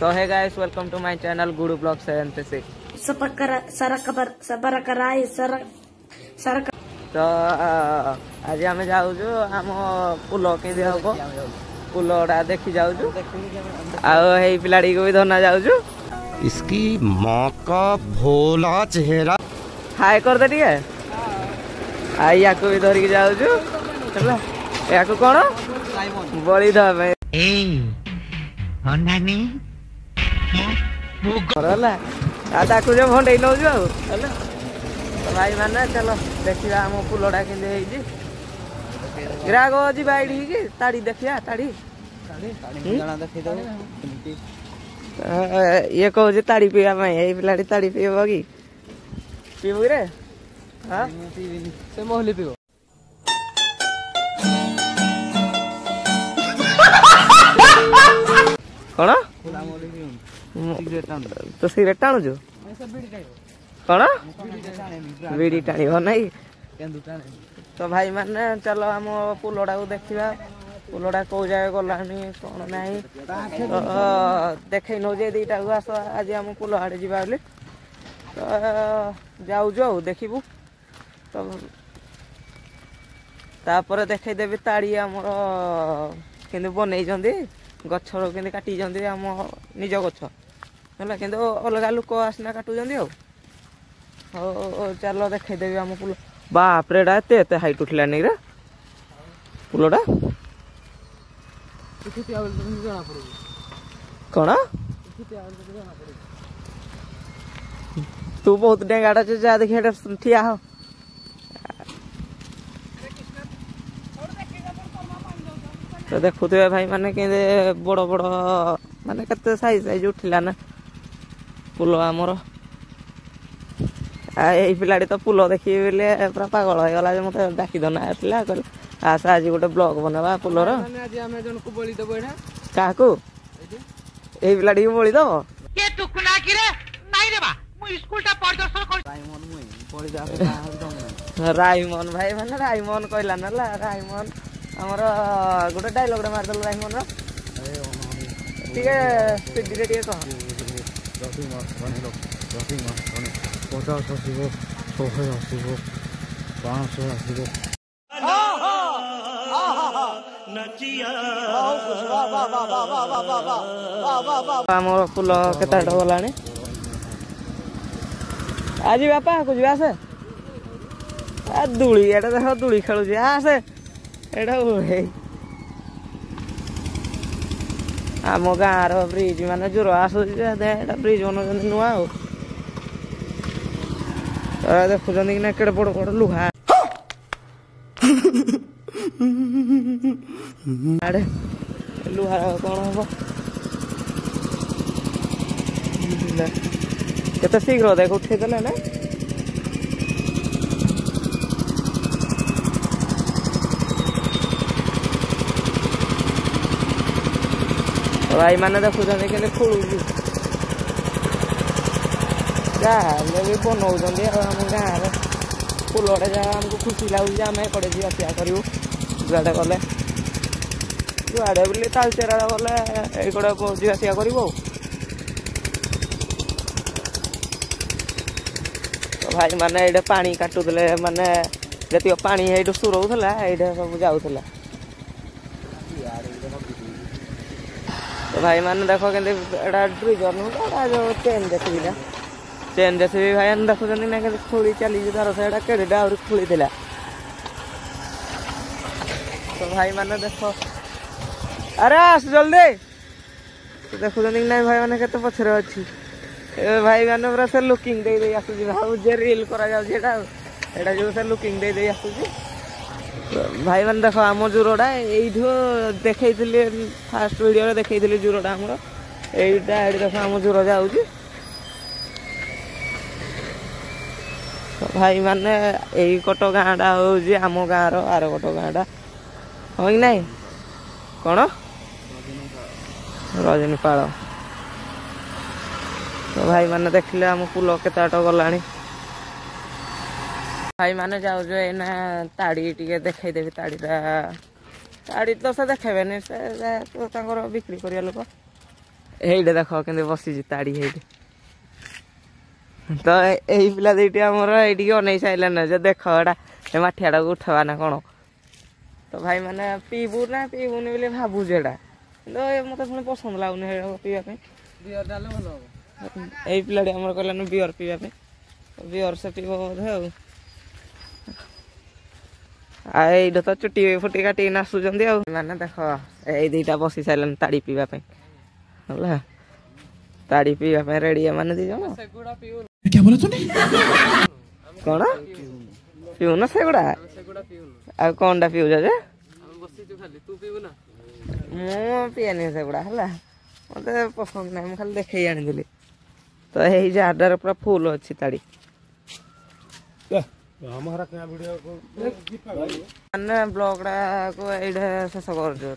So hey guys, welcome to my channel Guru Blog 76. तो आज आम जाऊँ आम पुल के हम पुलटा देखी जाऊँ आई पिलाड़ी को भी धरना जाऊँ। इसकी माँ का भोला चेहरा हाय कर दे टे आई या भी धरिकी जाऊँ या कौन बड़ी दे भंडे नौ भाई माने चलो देखा आम पुलटा के ग्राहक जा ताड़ी देखिया ताड़ी ये कहूँ ताड़ी पीवा पिला ताड़ी पीब कि पीबू रे हाँ से मोहली पीब कौन तो सिगरेट टाणुचु कौन बीड़ी टाणी नहीं तो भाई माने चलो आम पुलटा को देखा पुलटा कौ जगह गलानी कौन ना तो देख नौ दीटा को आस आज आम पुल आड़े जा तो जाऊ देखबू तो तापर देखदेवी ताड़ी आमर कि बनई गचर के काटी आम निज गछ है कि अलग लोक आसना काटुंट चल देखदेवी आम पुल बापरे एत हाइट उठलानी रे पुलटा कौन तू बहुत डेंगाटा जा देखिए ठिया हो तो देखुए भाई माने कि बड़ बड़ माने केते साइज साइज उठिला ना पुल आमर आई पिलाड़ी तो पुल देखिए बोले पूरा पागल हो गला मत डाकी दना आसला आस आज गोटे ब्लॉग बनवा पुलर क्या यही पिलाड़ी बोली दब रायमन भाई माने रायमन कहला ना रायमन आमर गोटे डायलॉग मारदेल रायमन स्पीड रे कह आमर पुल केता गला आज बापा को आसे दूली एटा देख दूली खेलु आसे एटा आम गाँव ब्रिज माने जोर आस ब्रिज बना नुआ देखुं कि ना केड़े बड़ बड़ लुहा लुहा कौन हम केते शीघ्र देख उठेदेले ना भाई माने देखुं कि खोलू भी बनाऊँ आम गाँव पुलटे जगह आमको खुशी लगुच आम एपटे जी आसा करूँ जुआड़े गले जुआड़े बोली तालचेरा गले ये जी आसा कर भाई माने ये पानी काटुले माने जी पानी ये सुरौला ये सब जाऊला तो भाई माने देख के ड्रिजर नुह जो चेन देखी ना चेन जैसे भी भाई देखुं ना खोली चली तार से केड़ा आहरी खोली थी तो भाई माने देख अरे आस जल्दी तो देखुं ना भाई मैंने के पचर अच्छी भाई मैंने पूरा से लुकिंग दे आसूँ भावे रिल करा जो से लुकिंग दे आसूँ भाई मैंने देख आम जुरटा यू देखी फास्ट वीडियो देखी जुरटा आमर यहीटा ये देख आम जुर जाऊँ भाई माने यही कट गाँटा हूँ आम गाँव आर कट गाँटा हाँ कि नहीं कौन रजनीपाल तो भाई माने देखले आम पुल केते गला भाई माने जाऊ एना ताड़ी टे देखदेवी ताड़ी तो से देखेबे से बिक्री करिया लोक ହେଇଟେ ଦେଖ କେମିତି ବସିଛି ତାଡ଼ି ହେଇଠି। ତ ଏଇ ପିଲା ଦୁଇଟି ଆମର ଏଇଠିକି ଅନେଇ ସାରିଲାନି ଯେ ଦେଖ ଏଟା ଏ ମାଠିଆଟାକୁ ଉଠେଇବା ନା କ'ଣ। ତ ଭାଇମାନେ ପିଇବୁ ନା ପିଇବୁନି ବୋଲି ଭାବୁଛୁ ଏଇଟା, କିନ୍ତୁ ମୋତେ ପୁଣି ପସନ୍ଦ ଲାଗୁନି ସେଇଟା ପିଇବା ପାଇଁ। ବିୟର ଡାଲେ ଭଲ ହବ। ଏଇ ପିଲାଟି ଆମର କହିଲାନି ବିୟର ପିଇବା ପାଇଁ, ବିୟର ସେ ପିଇବ ବୋଧେ ଆଉ। ଏଇଟା ତ ଚୁଟି ଫୁଟି କାଟିକି ଆସୁଛନ୍ତି ଆଉ। ମାନେ ଦେଖ ଏଇ ଦୁଇଟା ବସି ସାରିଲାନି ତାଡ଼ି ପିଇବା ପାଇଁ ହେଲା, ତାଡ଼ି ପିଇବା ପାଇଁ ରେଡ଼ି ଏମାନେ ଦି ଜଣ। କ'ଣ ପିଉନ ସେଗୁଡ଼ା? ଆଉ କ'ଣଟା ପିଉଛ ଯେ? ମୁଁ ପିଏନି ସେଗୁଡ଼ା ହେଲା, ମୋତେ ପସନ୍ଦ ନାହିଁ, ମୁଁ ଖାଲି ଦେଖେଇ ଆଣିଥିଲି। ତ ଏଇ ଜାରଟାରେ ପୁରା ଫୁଲ ଅଛି ତାଡ଼ି। ମାନେ ବ୍ଲଗଟାକୁ ଏଇଟା ଶେଷ କରୁଛୁ।